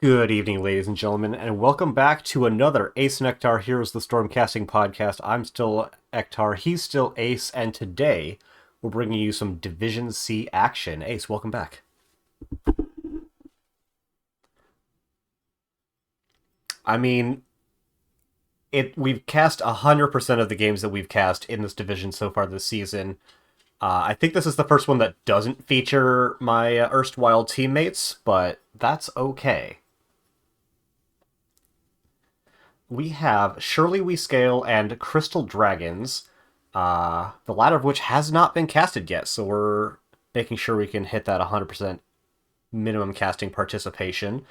Good evening, ladies and gentlemen, and welcome back to another Ace and Ektar Heroes of the Stormcasting podcast. I'm still Ektar, he's still Ace, and today we're bringing you some Division C action. Ace, welcome back. I mean, we've cast 100% of the games that we've cast in this division so far this season. I think this is the first one that doesn't feature my erstwhile teammates, but that's okay. We have Surely We Scale and Crystal Dragons, the latter of which has not been casted yet, so we're making sure we can hit that 100% minimum casting participation.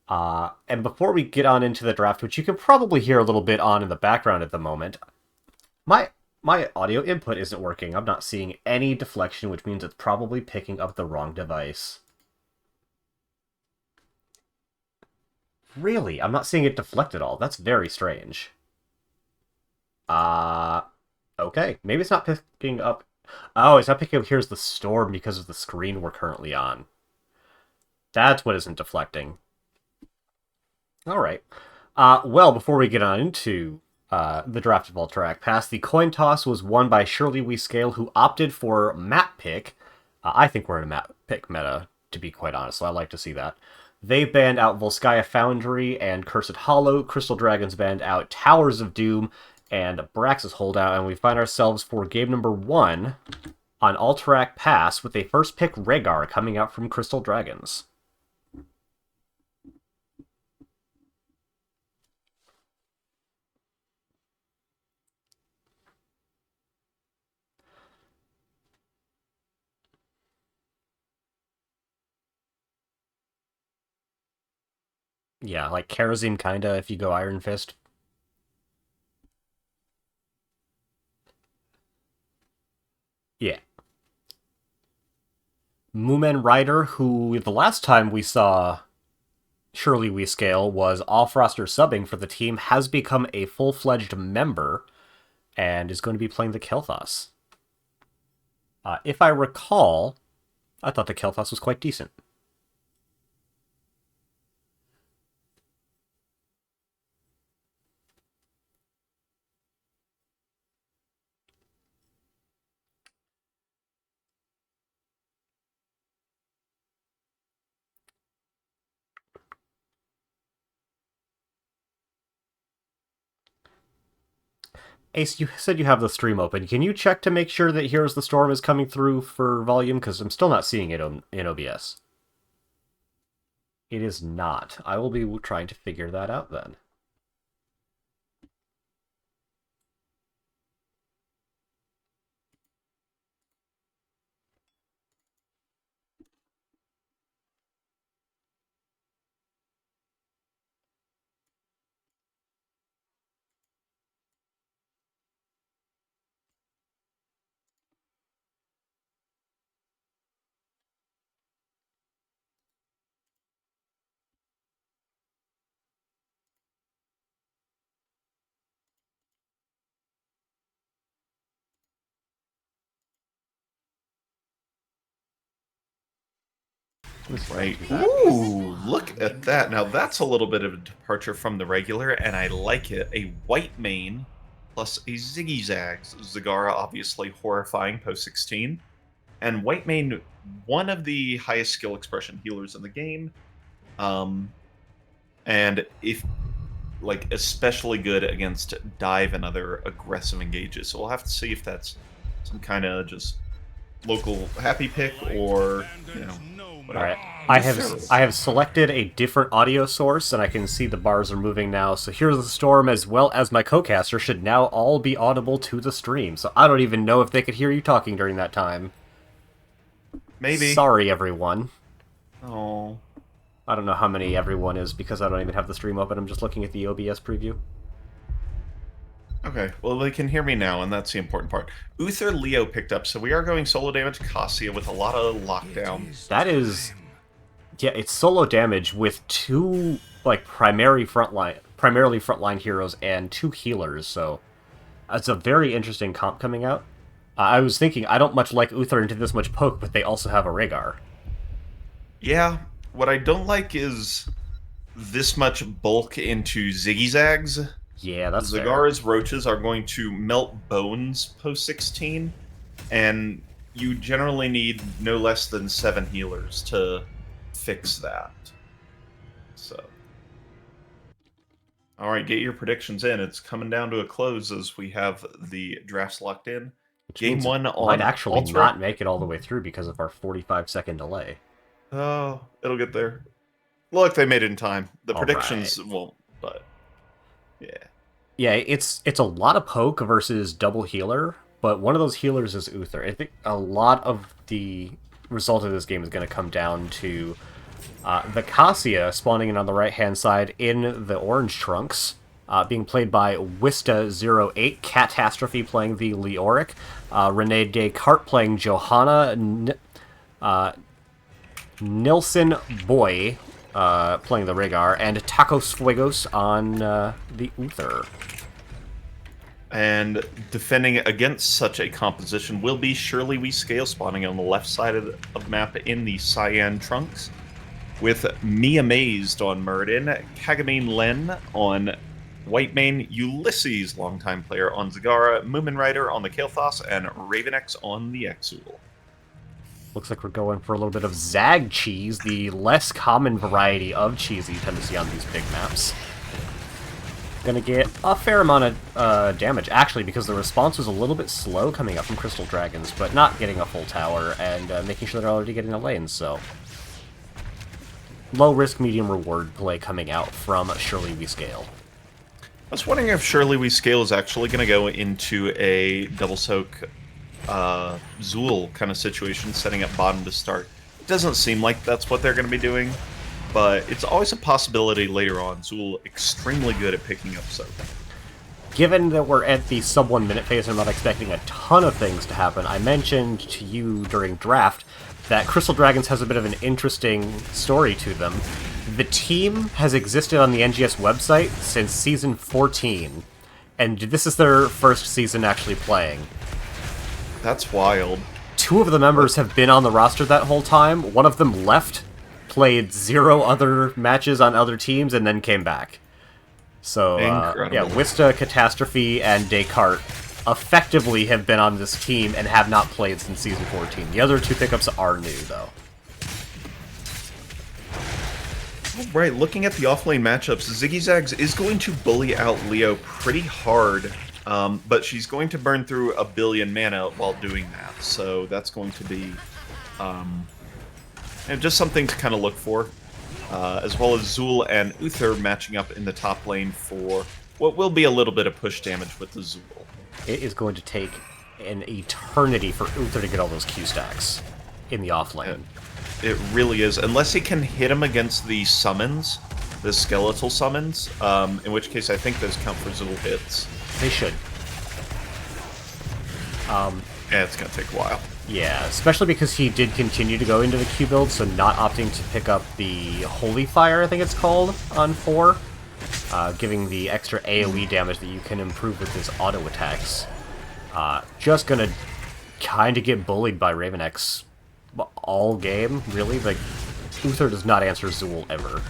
And before we get on into the draft, which you can probably hear a little bit on in the background at the moment, my my audio input isn't working. I'm not seeing any deflection, which means it's probably picking up the wrong device. Really? I'm not seeing it deflect at all. That's very strange. Uh, okay. Maybe it's not picking up. Oh, it's not picking up Here's the Storm because of the screen we're currently on. That's what isn't deflecting. Alright. Well, before we get on into the draft of Alterac Pass, the coin toss was won by Shirley We Scale, who opted for map pick. I think we're in a map pick meta, to be quite honest, so I like to see that. They banned out Volskaya Foundry and Cursed Hollow. Crystal Dragons banned out Towers of Doom and Brax's Holdout, and we find ourselves for game number 1 on Alterac Pass with a first pick Rhaegar coming out from Crystal Dragons. Yeah, like Kerosene kinda if you go Iron Fist. Yeah. Moomin Rider, who the last time we saw Surely We Scale was off-roster subbing for the team, has become a full-fledged member and is going to be playing the Kel'Thas. If I recall, I thought the Kel'Thas was quite decent. Ace, you said you have the stream open. Can you check to make sure that Heroes the Storm is coming through for volume? Because I'm still not seeing it in OBS. It is not. I will be trying to figure that out then. Right. Ooh, look at that. Now that's a little bit of a departure from the regular, and I like it. A white mane plus a Ziggy Zags. Zagara, obviously horrifying post 16. And white mane, one of the highest skill expression healers in the game. And if like especially good against dive and other aggressive engages. So we'll have to see if that's some kind of just local happy pick or All right. I have selected a different audio source, and I can see the bars are moving now. So Here's the Storm, as well as my co-caster, should now all be audible to the stream. So I don't even know if they could hear you talking during that time. Maybe. Sorry, everyone. Oh. I don't know how many everyone is because I don't even have the stream open. I'm just looking at the OBS preview. Okay, well they can hear me now, and that's the important part. Uther Leo picked up, so we are going solo damage Cassia with a lot of lockdown. That is... Yeah, it's solo damage with two, like, primarily frontline heroes and two healers, so... It's a very interesting comp coming out. I was thinking, I don't much like Uther into this much poke, but they also have a Rhaegar. Yeah, what I don't like is this much bulk into Ziggy Zags, Yeah, that's fair. Zagara's roaches are going to melt bones post 16, and you generally need no less than 7 healers to fix that. So, all right, get your predictions in. It's coming down to a close as we have the drafts locked in. Which Game means it one might on actually Ultra. not make it all the way through because of our 45-second delay. Oh, it'll get there. Look, they made it in time. The All right. predictions won't, but yeah. Yeah, it's a lot of poke versus double healer, but one of those healers is Uther. I think a lot of the result of this game is going to come down to the Cassia spawning in on the right-hand side in the orange trunks, being played by Wista08, Catastrophe playing the Leoric, Renee Descartes playing Johanna, Nilson Boy playing the Rhaegar, and Tacos Fuegos on the Uther. And defending against such a composition will be Surely We Scale spawning on the left side of the map in the Cyan Trunks, with Me Amazed on Muradin, Kagamine Len on Whitemane, Ulysses, longtime player on Zagara, Moomin Rider on the Kael'thas, and Ravenex on the Exul. Looks like we're going for a little bit of Zag cheese, the less common variety of cheese that you tend to see on these big maps. Gonna get a fair amount of damage, actually, because the response was a little bit slow coming up from Crystal Dragons, but not getting a full tower and making sure they're already getting a lane, so... Low risk, medium reward play coming out from Surely We Scale. I was wondering if Surely We Scale is actually going to go into a double soak Zool kind of situation, setting up bottom to start. It doesn't seem like that's what they're going to be doing, but it's always a possibility later on. Zool extremely good at picking up soak. Given that we're at the sub 1 minute phase and I'm not expecting a ton of things to happen, I mentioned to you during draft that Crystal Dragons has a bit of an interesting story to them. The team has existed on the NGS website since Season 14, and this is their first season actually playing. That's wild. 2 of the members have been on the roster that whole time. One of them left, played 0 other matches on other teams, and then came back. So, yeah, Wista, Catastrophe, and Descartes effectively have been on this team and have not played since Season 14. The other 2 pickups are new, though. Right, looking at the offlane matchups, Ziggy Zags is going to bully out Leo pretty hard, but she's going to burn through 1 billion mana while doing that, so that's going to be just something to kind of look for, as well as Zool and Uther matching up in the top lane for what will be a little bit of push damage with the Zool. It is going to take an eternity for Uther to get all those Q stacks in the offlane. It really is, unless he can hit him against the summons, the skeletal summons, in which case I think those count for Zool hits. They should. Yeah, it's going to take a while. Yeah, especially because he did continue to go into the Q build, so not opting to pick up the Holy Fire, I think it's called, on 4, giving the extra AoE damage that you can improve with his auto attacks. Just gonna kind of get bullied by Ravenex all game, really. Like, Uther does not answer Zool ever.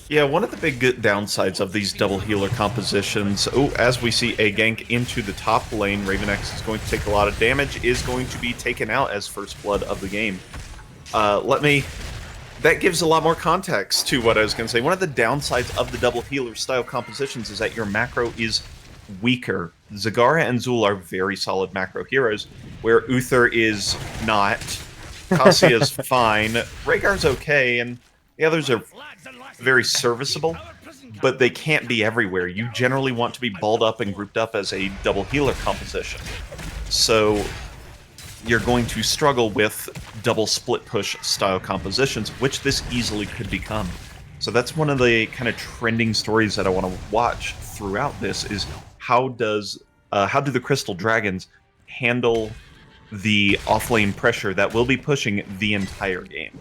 Yeah, one of the big downsides of these double healer compositions, as we see a gank into the top lane, Ravenex is going to take a lot of damage, is going to be taken out as first blood of the game. That gives a lot more context to what I was going to say. One of the downsides of the double healer style compositions is that your macro is weaker. Zagara and Zool are very solid macro heroes, where Uther is not. Cassia's fine. Rhaegar's okay, and the others are very serviceable, but they can't be everywhere. You generally want to be balled up and grouped up as a double healer composition. So you're going to struggle with double split push style compositions, which this easily could become. So that's one of the kind of trending stories that I want to watch throughout this is how do the Crystal Dragons handle the offlane pressure that will be pushing the entire game.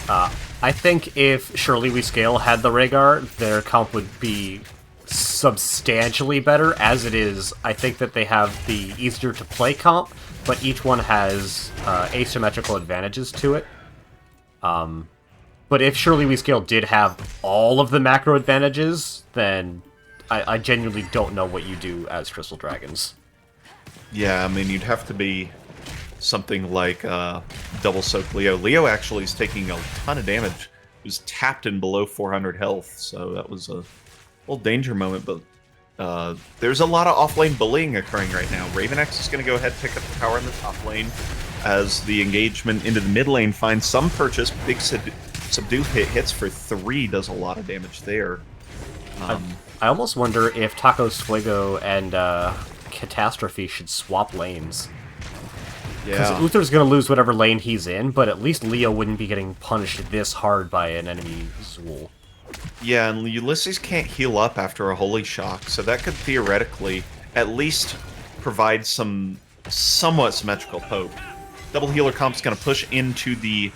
I think if Surely We Scale had the Rhaegar, their comp would be substantially better. As it is, I think that they have the easier to play comp, but each one has asymmetrical advantages to it. But if Surely We Scale did have all of the macro advantages, then I genuinely don't know what you do as Crystal Dragons. Yeah, I mean, you'd have to be something like Double Soak Leo. Leo actually is taking a ton of damage. He was tapped in below 400 health, so that was a little danger moment, but there's a lot of off-lane bullying occurring right now. Ravenex is going to go ahead and pick up the tower in the top lane as the engagement into the mid lane finds some purchase. Big subdue hits for 3, does a lot of damage there. I almost wonder if Taco Fuego and Catastrophe should swap lanes. Because Yeah. Uther's going to lose whatever lane he's in, but at least Leo wouldn't be getting punished this hard by an enemy Zool. Yeah, and Ulysses can't heal up after a Holy Shock, so that could theoretically at least provide some somewhat symmetrical poke. Double Healer Comp's going to push into the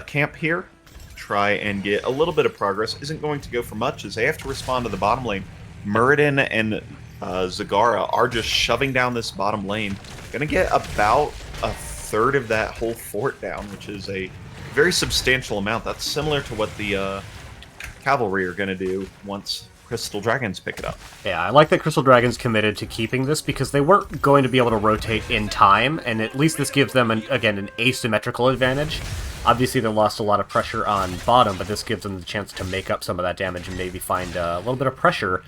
camp here, try and get a little bit of progress. Isn't going to go for much as they have to respond to the bottom lane. Muradin and Zagara are just shoving down this bottom lane. Going to get about a third of that whole fort down, which is a very substantial amount. That's similar to what the Cavalry are going to do once Crystal Dragons pick it up. Yeah, I like that Crystal Dragons committed to keeping this because they weren't going to be able to rotate in time, and at least this gives them, again, an asymmetrical advantage. Obviously, they lost a lot of pressure on bottom, but this gives them the chance to make up some of that damage and maybe find a little bit of pressure,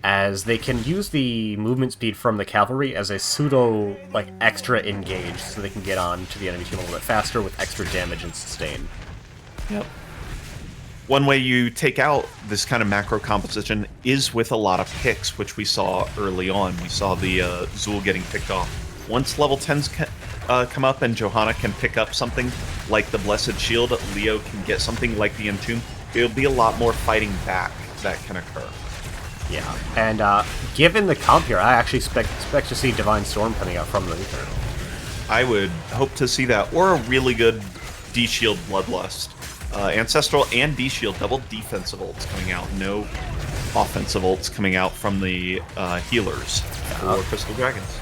as they can use the movement speed from the Cavalry as a pseudo, extra engage, so they can get on to the enemy team a little bit faster with extra damage and sustain. Yep. One way you take out this kind of macro composition is with a lot of picks, which we saw early on. We saw the Zool getting picked off. Once level 10s come up and Johanna can pick up something like the Blessed Shield, Leo can get something like the Entomb, there'll be a lot more fighting back that can occur. Yeah, and given the comp here, I actually expect to see Divine Storm coming out from the Uther. I would hope to see that, or a really good D-Shield Bloodlust. Ancestral and D-Shield, double defensive ults coming out, no offensive ults coming out from the healers for Crystal Dragons.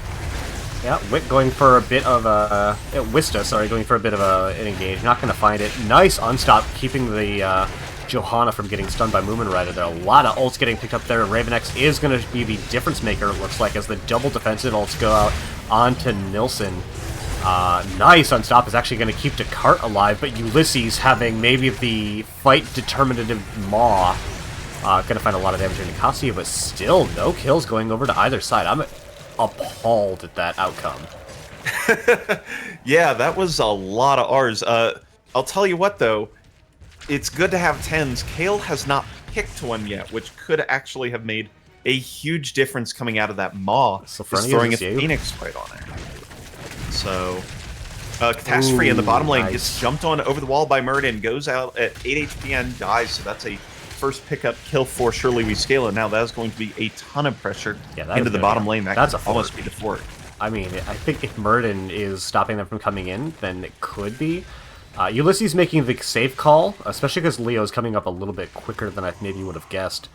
Yeah, Wick going for a bit of a... Wista, sorry, going for a bit of an engage. Not going to find it. Nice unstop, keeping the Johanna from getting stunned by Moomin Rider there. A lot of ults getting picked up there. Ravenex is going to be the difference maker, it looks like, as the double defensive ults go out onto Nilsson. Nice unstop is actually going to keep Descartes alive, but Ulysses, having maybe the fight determinative Maw, going to find a lot of damage in Nicasia, but still no kills going over to either side. I'm appalled at that outcome. Yeah, that was a lot of R's. I'll tell you what, though, it's good to have 10s. Kale has not picked one yet, which could actually have made a huge difference coming out of that Maw. Just throwing a Phoenix right on it. So, Catastrophe in the bottom lane gets jumped on over the wall by Muradin, goes out at 8 HP and dies, so that's a first pickup kill for Surely We Scale, and now that is going to be a ton of pressure into the bottom lane. That could almost be the fort. I mean, I think if Muradin is stopping them from coming in, then it could be. Ulysses making the safe call, especially because Leo's coming up a little bit quicker than I maybe would have guessed.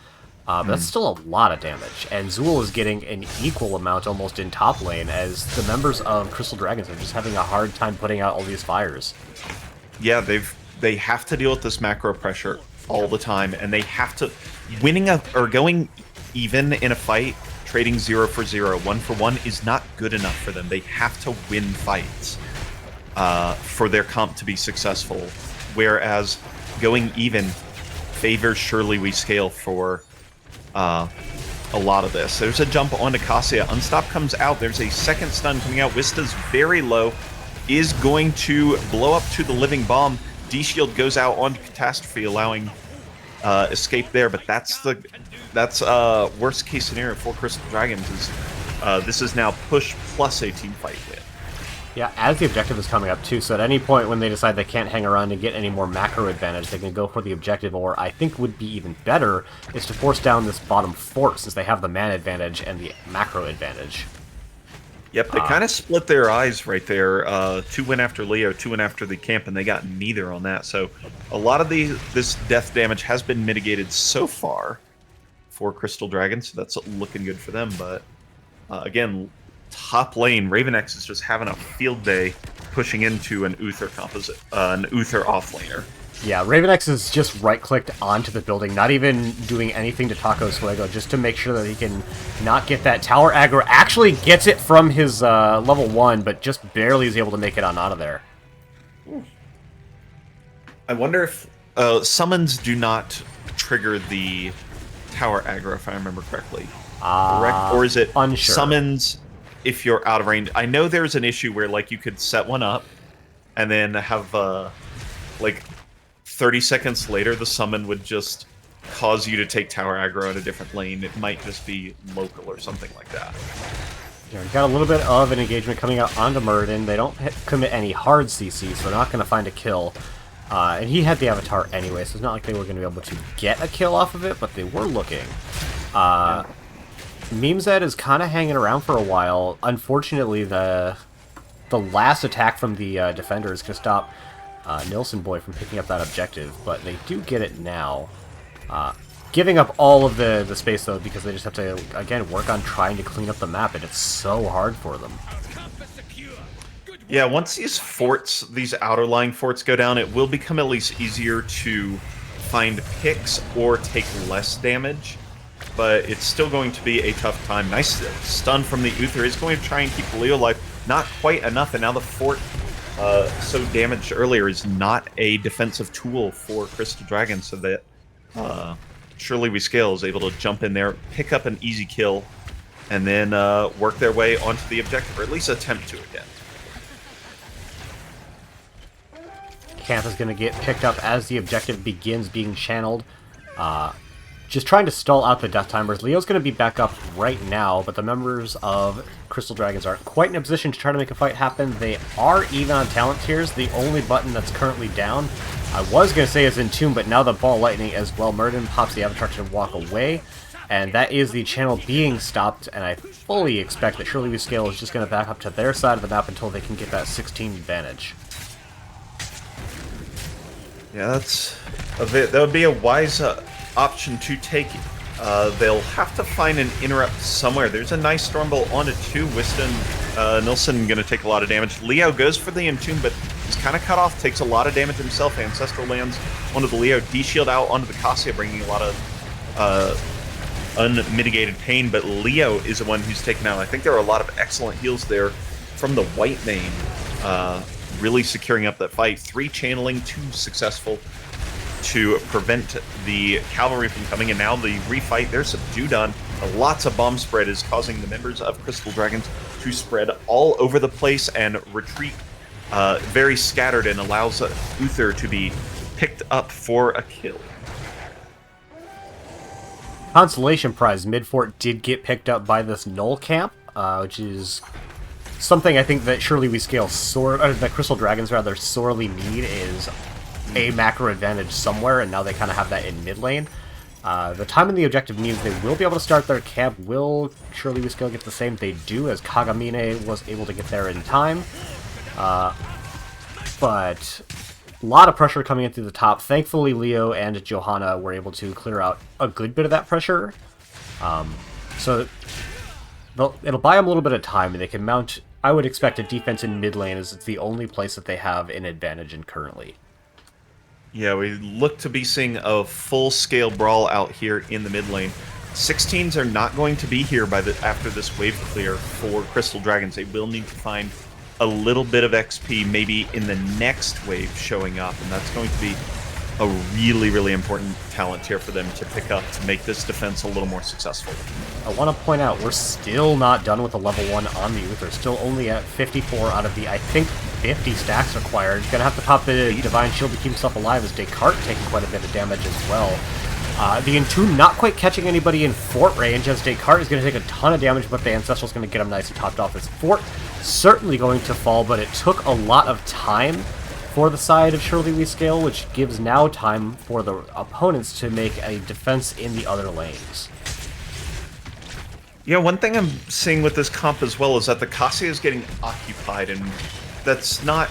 But that's still a lot of damage, and Zool is getting an equal amount almost in top lane, as the members of Crystal Dragons are just having a hard time putting out all these fires. Yeah, they have to deal with this macro pressure all the time, and they have to or going even in a fight, trading 0 for 0, 1 for 1 is not good enough for them. They have to win fights for their comp to be successful, whereas going even favors Surely We Scale for a lot of this. There's a jump on Nicasia. Unstop comes out. There's a second stun coming out. Wista's very low. Is going to blow up to the living bomb. D-Shield goes out on Catastrophe, allowing escape there. But that's worst case scenario for Crystal Dragons. Is this is now push plus a team fight win. Yeah, as the objective is coming up too, so at any point when they decide they can't hang around and get any more macro advantage, they can go for the objective, or I think would be even better, is to force down this bottom fort, since they have the mana advantage and the macro advantage. Yep, they kind of split their eyes right there. 2 win after Leo, 2 win after the camp, and they got neither on that. So a lot of this death damage has been mitigated so far for Crystal Dragons, so that's looking good for them. But again, top lane, Ravenex is just having a field day pushing into an Uther offlaner. Yeah, Raven X is just right-clicked onto the building, not even doing anything to Taco Suego, just to make sure that he can not get that tower aggro. Actually gets it from his level 1, but just barely is able to make it on out of there. I wonder if summons do not trigger the tower aggro, if I remember correctly. Correct? Or is it unsure. Summons if you're out of range? I know there's an issue where like you could set one up and then have like 30 seconds later the summon would just cause you to take tower aggro in a different lane. It might just be local or something like that. Yeah, we got a little bit of an engagement coming out onto Muradin. They don't commit any hard CC, so they're not going to find a kill. And he had the Avatar anyway, so it's not like they were going to be able to get a kill off of it, but they were looking. Memezed is kind of hanging around for a while. Unfortunately, the last attack from the defender is going to stop Nilsson Boy from picking up that objective, but they do get it now. Giving up all of the space, though, because they just have to, again, work on trying to clean up the map, and it's so hard for them. Yeah, once these forts, these outer line forts go down, it will become at least easier to find picks or take less damage, but it's still going to be a tough time. Nice stun from the Uther is going to try and keep Leo alive. Not quite enough, and now the fort, so damaged earlier, is not a defensive tool for Crystal Dragon, so that Surely We Scale is able to jump in there, pick up an easy kill, and then work their way onto the objective, or at least attempt to again. Camp is going to get picked up as the objective begins being channeled. Just trying to stall out the death timers. Leo's going to be back up right now, but the members of Crystal Dragons aren't quite in a position to try to make a fight happen. They are even on talent tiers. The only button that's currently down, I was going to say, is Entomb, but now the Ball Lightning as well. Muradin pops the Avatar to walk away, and that is the channel being stopped, and I fully expect that Surely We Scale is just going to back up to their side of the map until they can get that 16 advantage. Yeah, that would be a wise option to take. They'll have to find an interrupt somewhere. There's a nice Stormbolt onto 2. Nilsson going to take a lot of damage. Leo goes for the Entomb, but he's kind of cut off, takes a lot of damage himself. Ancestral lands onto the Leo, D-shield out onto the Cassia, bringing a lot of unmitigated pain, but Leo is the one who's taken out. I think there are a lot of excellent heals there from the White Mane, really securing up that fight. 3 channeling, 2 successful to prevent the cavalry from coming, and now the refight, they're subdued on. Lots of bomb spread is causing the members of Crystal Dragons to spread all over the place and retreat very scattered, and allows Uther to be picked up for a kill. Consolation Prize mid-fort did get picked up by this Null camp, which is something I think that Surely We Scale that Crystal Dragons rather sorely need, is a macro advantage somewhere, and now they kind of have that in mid lane. The time in the objective means they will be able to start their camp. Will Surely We Scale get the same? They do, as Kagamine was able to get there in time. But a lot of pressure coming in through the top. Thankfully, Leo and Johanna were able to clear out a good bit of that pressure. So it'll buy them a little bit of time, and they can mount, I would expect, a defense in mid lane, as it's the only place that they have an advantage in currently. Yeah, we look to be seeing a full-scale brawl out here in the mid lane. 16s are not going to be here after this wave clear for Crystal Dragons. They will need to find a little bit of XP maybe in the next wave showing up, and that's going to be a really, really important talent tier for them to pick up to make this defense a little more successful. I want to point out, we're still not done with the level 1 on the Uther. Still only at 54 out of the, I think, 50 stacks required. Gonna have to pop the Divine Shield to keep himself alive, as Descartes taking quite a bit of damage as well. The Entomb not quite catching anybody in fort range, as Descartes is going to take a ton of damage, but the Ancestral's going to get him nice and topped off. His fort certainly going to fall, but it took a lot of time for the side of Surely We Scale, which gives now time for the opponents to make a defense in the other lanes. Yeah, one thing I'm seeing with this comp as well is that the Cassia is getting occupied, and that's not...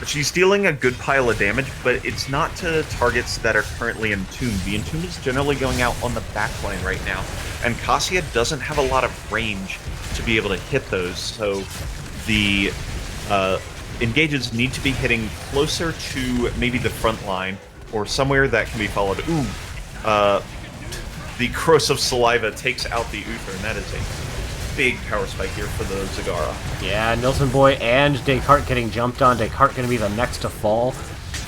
She's dealing a good pile of damage, but it's not to targets that are currently entombed. The Entomb is generally going out on the backline right now, and Cassia doesn't have a lot of range to be able to hit those, so the engages need to be hitting closer to maybe the front line or somewhere that can be followed. Ooh, the corrosive saliva takes out the Uther, and that is a big power spike here for the Zagara. Yeah, Nilsson Boy and Descartes getting jumped on. Descartes going to be the next to fall.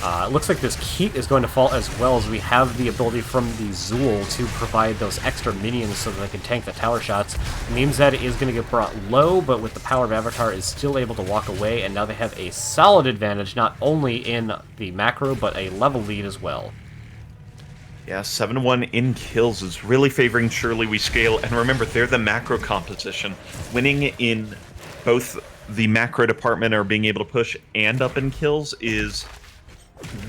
It looks like this keep is going to fall as well, as we have the ability from the Zool to provide those extra minions so that they can tank the tower shots. Memezed is going to get brought low, but with the power of Avatar is still able to walk away, and now they have a solid advantage, not only in the macro, but a level lead as well. Yeah, 7-1 in kills is really favoring Surely We Scale, and remember, they're the macro composition. Winning in both the macro department or being able to push and up in kills is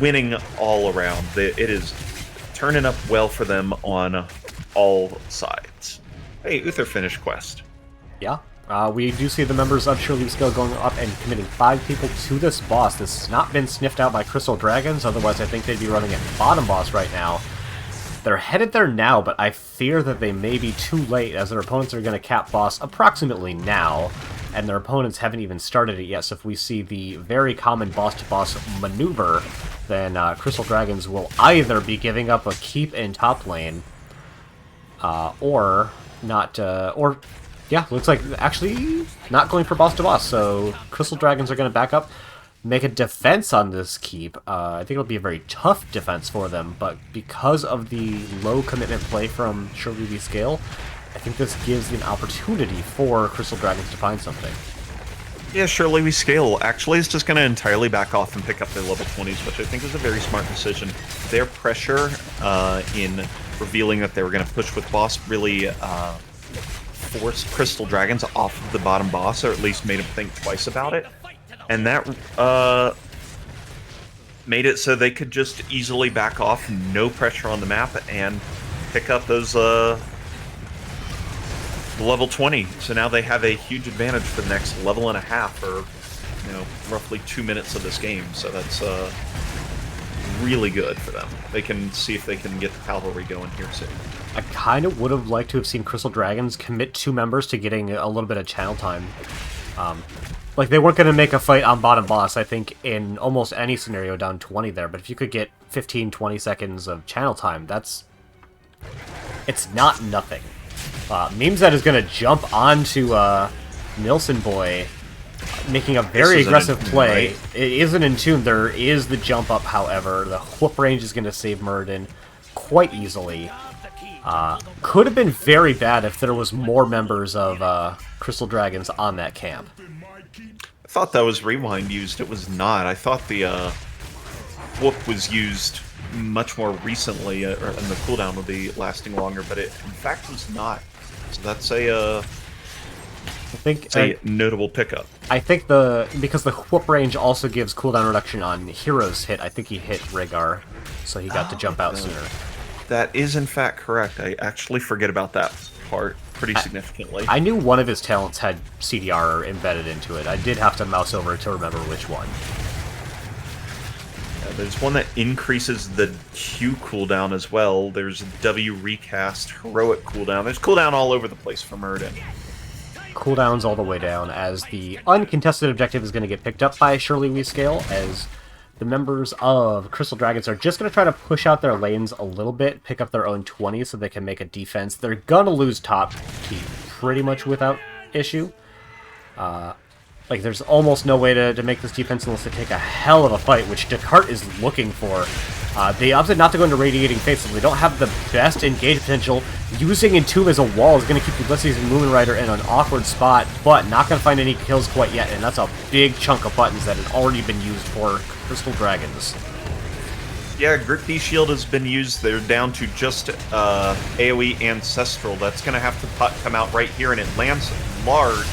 winning all around. It is turning up well for them on all sides. Hey, Uther finished quest. Yeah. We do see the members of Surely We Scale going up and committing 5 people to this boss. This has not been sniffed out by Crystal Dragons, otherwise I think they'd be running at bottom boss right now. They're headed there now, but I fear that they may be too late, as their opponents are going to cap boss approximately now, and their opponents haven't even started it yet, so if we see the very common boss-to-boss maneuver, then Crystal Dragons will either be giving up a keep in top lane, or not, yeah, looks like actually not going for boss-to-boss, so Crystal Dragons are going to back up, make a defense on this keep. I think it'll be a very tough defense for them, but because of the low commitment play from Surely We Scale, I think this gives an opportunity for Crystal Dragons to find something. Yeah, Surely We Scale actually is just going to entirely back off and pick up their level 20s, which I think is a very smart decision. Their pressure in revealing that they were going to push with boss really forced Crystal Dragons off of the bottom boss, or at least made them think twice about it. And that made it so they could just easily back off, no pressure on the map, and pick up those level 20. So now they have a huge advantage for the next level and a half, or roughly 2 minutes of this game. So that's really good for them. They can see if they can get the cavalry going here soon. I kind of would have liked to have seen Crystal Dragons commit 2 members to getting a little bit of channel time. Like, they weren't going to make a fight on bottom boss, I think, in almost any scenario down 20 there, but if you could get 15, 20 seconds of channel time, it's not nothing. Memezed is going to jump onto Nilsson Boy, making a very aggressive play. Right? It isn't in tune. There is the jump up, however. The whoop range is going to save Muradin quite easily. Could have been very bad if there was more members of Crystal Dragons on that camp. I thought that was rewind used. It was not. I thought the whoop was used much more recently, and the cooldown would be lasting longer, but it in fact was not. So that's a notable pickup. I think because the whoop range also gives cooldown reduction on Hero's hit, I think he hit Rhaegar, so he got to jump out sooner. That is in fact correct. I actually forget about that part pretty significantly. I knew one of his talents had CDR embedded into it. I did have to mouse over to remember which one. There's one that increases the Q cooldown as well. There's W recast, heroic cooldown. There's cooldown all over the place for Muradin. Cooldowns all the way down, as the uncontested objective is going to get picked up by Surely We Scale, as the members of Crystal Dragons are just going to try to push out their lanes a little bit, pick up their own 20 so they can make a defense. They're going to lose top keep pretty much without issue. Like, there's almost no way to make this defense unless they take a hell of a fight, which Descartes is looking for. They opted not to go into Radiating Fate, so they don't have the best engage potential. Using Entomb as a wall is going to keep Ulysses and Moonrider in an awkward spot, but not going to find any kills quite yet, and that's a big chunk of buttons that has already been used for Crystal Dragons. Yeah, Grit D Shield has been used. They're down to just AoE Ancestral. That's going to have to come out right here, and it lands large.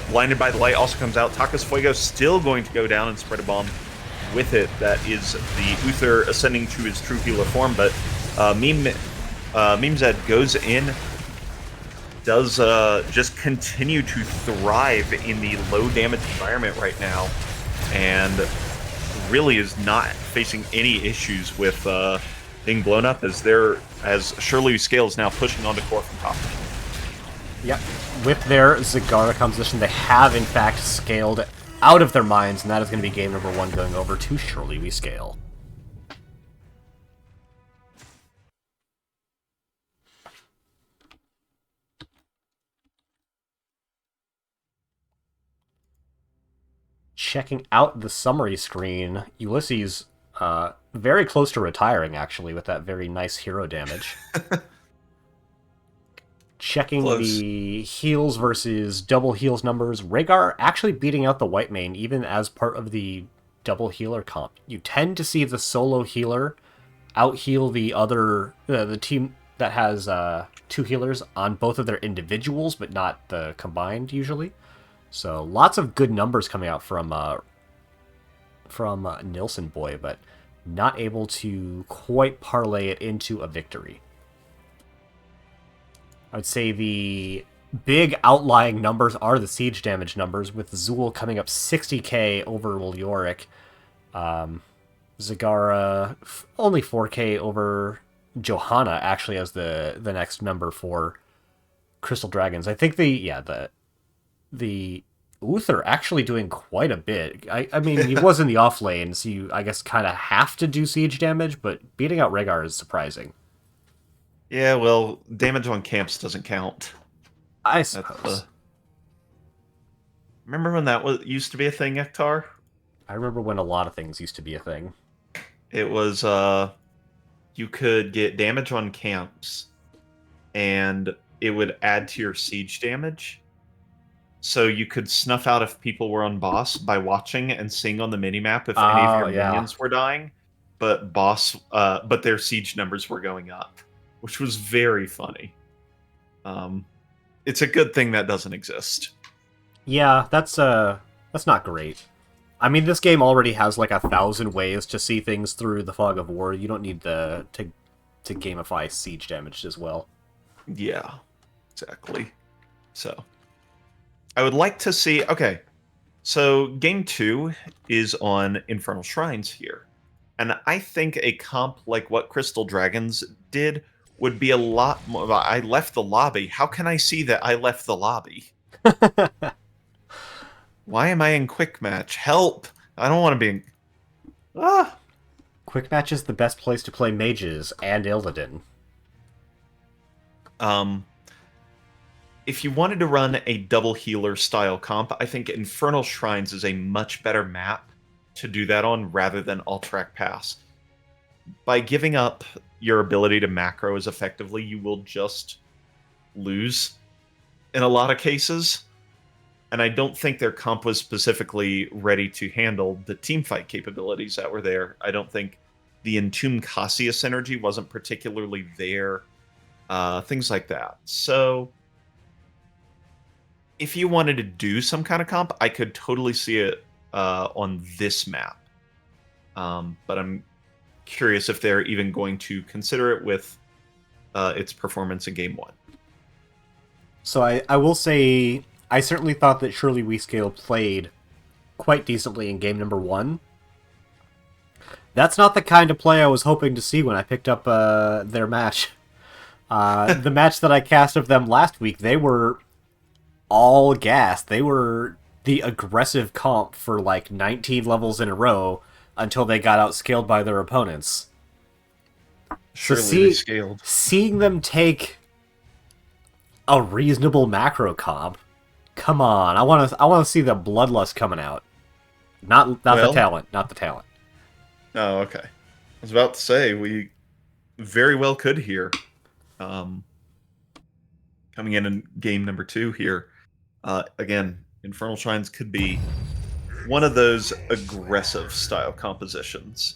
Blinded by the Light also comes out. Takas Fuego still going to go down and spread a bomb with it. That is the Uther ascending to his true healer form, but Memezed goes in, does just continue to thrive in the low damage environment right now, and really is not facing any issues with being blown up as Surely Scale is now pushing onto core from top. Yep. With their Zagara composition, they have in fact scaled out of their minds, and that is going to be game number 1 going over to Surely We Scale. Checking out the summary screen, Ulysses very close to retiring, actually, with that very nice hero damage. Checking Close. the heals versus double heals numbers, Rhaegar actually beating out the White Mane, even as part of the double healer comp. You tend to see the solo healer out-heal the other... the team that has 2 healers on both of their individuals, but not the combined, usually. So lots of good numbers coming out from Nilsson Boy, but not able to quite parlay it into a victory. I would say the big outlying numbers are the siege damage numbers, with Zool coming up 60k over Leoric. Zagara only 4k over Johanna, actually, as the next number for Crystal Dragons. I think the Uther actually doing quite a bit. I mean, he was in the off lane, so you, I guess, kind of have to do siege damage, but beating out Rhaegar is surprising. Yeah, well, damage on camps doesn't count. I That's suppose. Remember when that was used to be a thing, Ektar? I remember when a lot of things used to be a thing. It was you could get damage on camps, and it would add to your siege damage. So you could snuff out if people were on boss by watching and seeing on the minimap if any of Oh, your yeah. minions were dying, but but their siege numbers were going up, which was very funny. It's a good thing that doesn't exist. Yeah, that's not great. I mean, this game already has like 1,000 ways to see things through the fog of war. You don't need to gamify siege damage as well. Yeah, exactly. So, I would like to see. Okay, so game 2 is on Infernal Shrines here, and I think a comp like what Crystal Dragons did would be a lot more. I left the lobby. How can I see that I left the lobby? Why am I in quick match? Help! I don't want to be in. Ah! Quick match is the best place to play mages and Illidan. If you wanted to run a double healer style comp, I think Infernal Shrines is a much better map to do that on rather than Alterac Pass. By giving up your ability to macro as effectively, you will just lose in a lot of cases. And I don't think their comp was specifically ready to handle the teamfight capabilities that were there. I don't think the Entomb Cassius energy wasn't particularly there. Things like that. So, if you wanted to do some kind of comp, I could totally see it on this map. But I'm curious if they're even going to consider it with its performance in Game 1. So I will say, I certainly thought that Surely We Scale played quite decently in game number 1. That's not the kind of play I was hoping to see when I picked up their match. The match that I cast of them last week, they were all gas. They were the aggressive comp for like 19 levels in a row until they got outscaled by their opponents. Surely they scaled. Seeing them take a reasonable macro comp, come on, I want to see the bloodlust coming out. Not the talent, not the talent. Oh, okay. I was about to say we very well could here. Coming in game number 2 here. Again, Infernal Shrines could be one of those aggressive style compositions.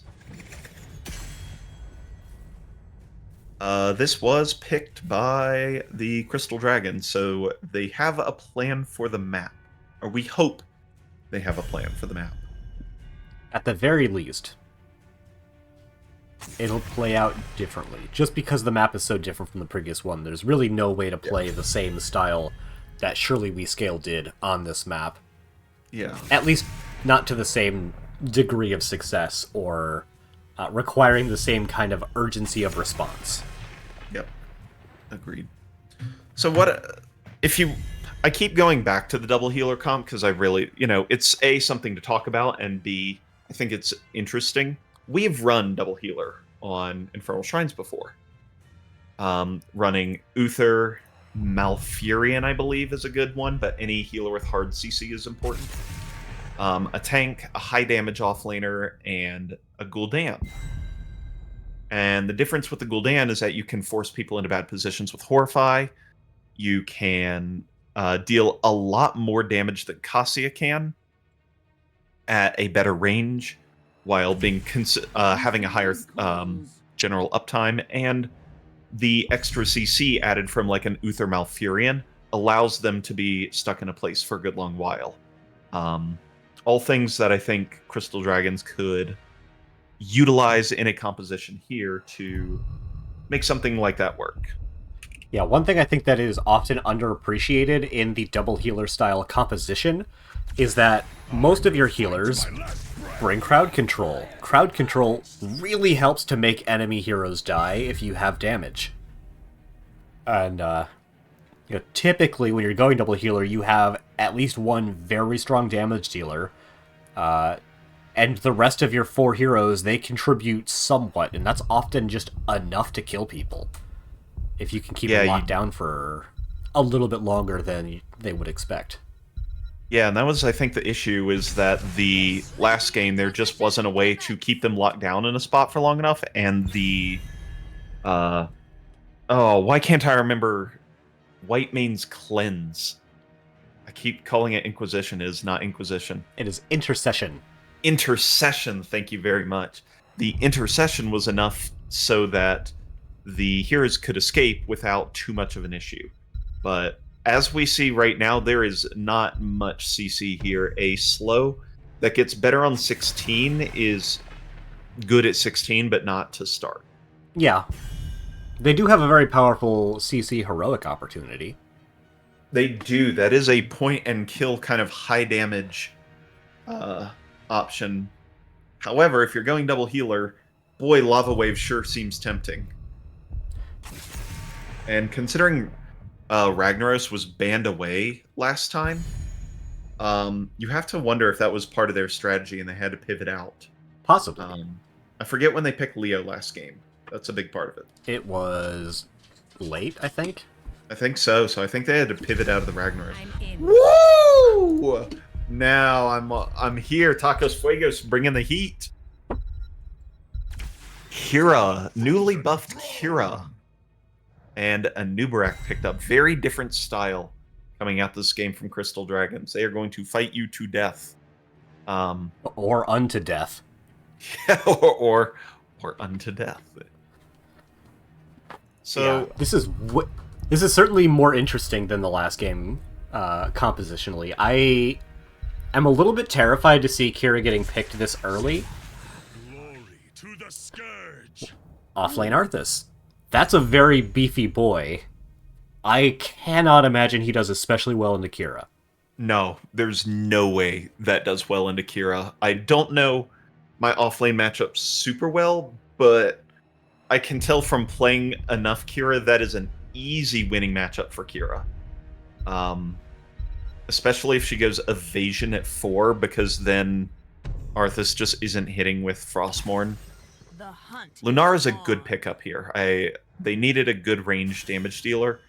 This was picked by the Crystal Dragon, so they have a plan for the map. Or we hope they have a plan for the map. At the very least, it'll play out differently. Just because the map is so different from the previous one, there's really no way to play the same style that Surely We Scale did on this map. Yeah. At least not to the same degree of success or requiring the same kind of urgency of response. Yep. Agreed. So what if you, I keep going back to the double healer comp because I really, it's A, something to talk about, and B, I think it's interesting. We've run double healer on Infernal Shrines before. Running Uther, Malfurion, I believe, is a good one, but any healer with hard CC is important. A tank, a high damage offlaner, and a Gul'dan. And the difference with the Gul'dan is that you can force people into bad positions with Horrify. You can deal a lot more damage than Cassia can at a better range, while being having a higher general uptime, and the extra CC added from like an Uther Malfurion allows them to be stuck in a place for a good long while. All things that I think Crystal Dragons could utilize in a composition here to make something like that work. Yeah, one thing I think that is often underappreciated in the double healer style composition is that most of your healers bring crowd control. Crowd control really helps to make enemy heroes die if you have damage. And, typically when you're going double healer, you have at least one very strong damage dealer, and the rest of your 4 heroes, they contribute somewhat, and that's often just enough to kill people. If you can keep it locked down for a little bit longer than they would expect. Yeah, and that was, I think, the issue, is that the last game, there just wasn't a way to keep them locked down in a spot for long enough, and the... why can't I remember Whitemane's Cleanse? I keep calling it Inquisition. It is not Inquisition. It is Intercession. Intercession, thank you very much. The Intercession was enough so that the heroes could escape without too much of an issue. But as we see right now, there is not much CC here. A slow that gets better on 16 is good at 16, but not to start. Yeah. They do have a very powerful CC heroic opportunity. They do. That is a point and kill kind of high damage option. However, if you're going double healer, boy, Lava Wave sure seems tempting. And considering Ragnaros was banned away last time, you have to wonder if that was part of their strategy and they had to pivot out. Possibly. I forget when they picked Leo last game. That's a big part of it. It was late, I think. I think so. So I think they had to pivot out of the Ragnaros. Woo! Now I'm here. Tacos Fuegos bringing the heat. Kira, newly buffed Kira, and a Nubarak picked up. Very different style coming out this game from Crystal Dragons. They are going to fight you to death. Or unto death. Yeah, or unto death. So yeah, this is certainly more interesting than the last game compositionally. I am a little bit terrified to see Kira getting picked this early. Glory to the Scourge. Offlane Arthas. That's a very beefy boy. I cannot imagine he does especially well into Kira. No, there's no way that does well into Kira. I don't know my offlane matchup super well, but I can tell from playing enough Kira that is an easy winning matchup for Kira. Especially if she goes evasion at 4, because then Arthas just isn't hitting with Frostmourne. Lunara's a good pickup here. They needed a good range damage dealer,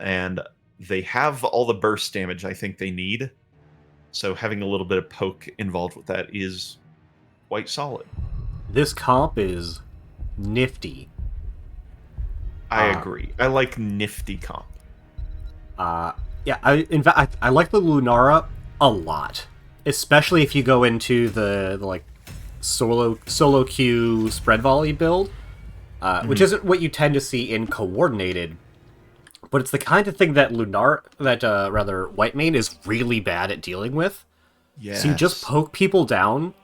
and they have all the burst damage I think they need. So having a little bit of poke involved with that is quite solid. This comp is nifty. I agree. I like nifty comp. Yeah, in fact, I like the Lunara a lot, especially if you go into the like solo queue spread volley build, which isn't what you tend to see in coordinated, but it's the kind of thing that Whitemane is really bad at dealing with. Yes. So you just poke people down.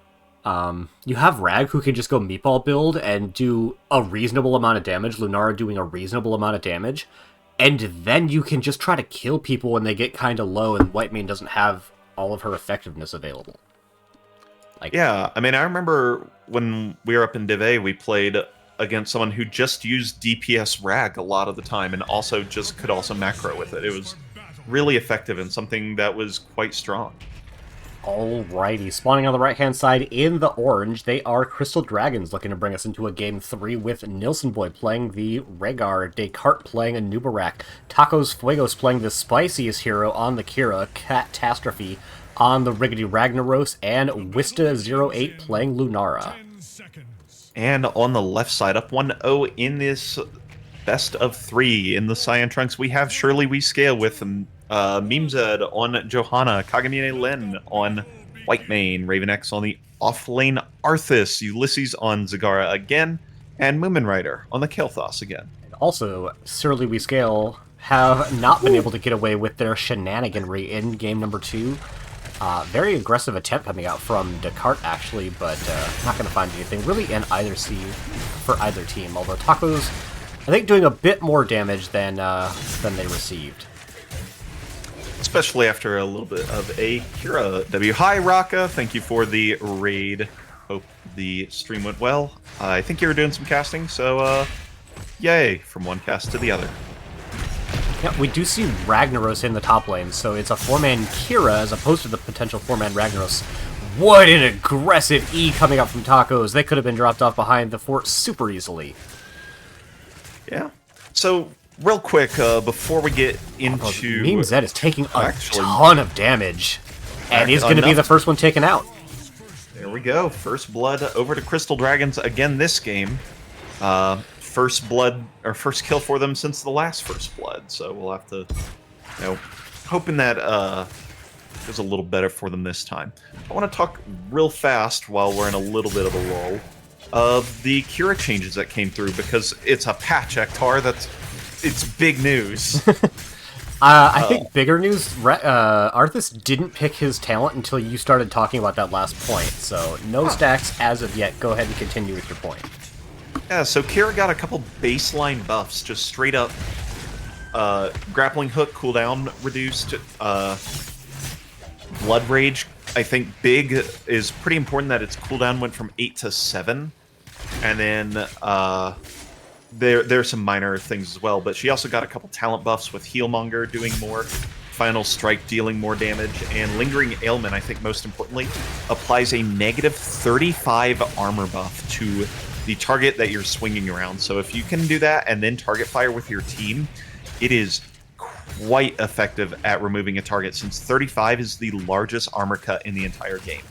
You have Rag who can just go meatball build and do a reasonable amount of damage, Lunara doing a reasonable amount of damage, and then you can just try to kill people when they get kind of low and Whitemane doesn't have all of her effectiveness available. Yeah, I mean, I remember when we were up in Div A, we played against someone who just used DPS Rag a lot of the time and also just could also macro with it. It was really effective and something that was quite strong. Alrighty, spawning on the right-hand side in the orange, they are Crystal Dragons, looking to bring us into a game 3 with Nilson Boy playing the Rhaegar, Descartes playing a Nubarak, Tacos Fuegos playing the spiciest hero on the Kira, Catastrophe on the Riggedy Ragnaros, and Wista08 playing Lunara. 10 seconds. And on the left side, up 1-0 in this best of 3 in the Cyan Trunks, we have Surely We Scale with Memezed on Johanna, Kagamine Len on Whitemane, Raven X on the offlane Arthas, Ulysses on Zagara again, and Moomin Rider on the Kel'Thas again. And also, Surely We Scale have not been able to get away with their shenaniganry in game number 2. Very aggressive attempt coming out from Descartes, actually, but not going to find anything really in either seed for either team. Although Tacos, I think, doing a bit more damage than they received. Especially after a little bit of a Kira W. Hi, Raka. Thank you for the raid. Hope the stream went well. I think you were doing some casting, so yay, from one cast to the other. Yeah, we do see Ragnaros in the top lane, so it's a 4-man Kira as opposed to the potential 4-man Ragnaros. What an aggressive E coming up from Tacos. They could have been dropped off behind the fort super easily. Yeah. So, real quick, before we get into... Memezed is taking a Actually, ton of damage, and he's going to be the first one taken out. There we go. First blood over to Crystal Dragons again this game. First blood, or first kill for them since the last first blood. So we'll have to, hoping that goes a little better for them this time. I want to talk real fast while we're in a little bit of a lull of the Kira changes that came through, because it's a patch, Ektar. It's big news. I think bigger news, Arthas didn't pick his talent until you started talking about that last point, so no stacks as of yet. Go ahead and continue with your point. Yeah, so Kira got a couple baseline buffs, just straight up grappling hook cooldown reduced, Blood Rage. I think big is pretty important that its cooldown went from 8 to 7, and then there's some minor things as well, but she also got a couple talent buffs with Healmonger doing more, Final Strike dealing more damage, and Lingering Ailment, I think most importantly, applies a negative 35 armor buff to the target that you're swinging around. So if you can do that and then target fire with your team, it is quite effective at removing a target, since 35 is the largest armor cut in the entire game.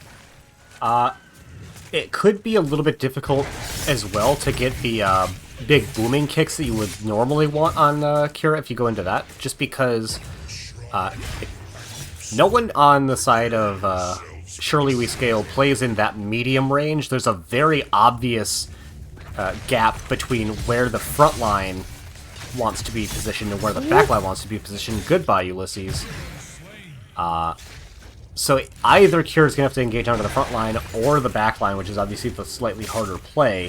It could be a little bit difficult as well to get the big booming kicks that you would normally want on Kira if you go into that, just because no one on the side of Surely We Scale plays in that medium range. There's a very obvious gap between where the front line wants to be positioned and where the back line wants to be positioned. Goodbye, Ulysses. So either Kira's going to have to engage onto the front line or the back line, which is obviously the slightly harder play,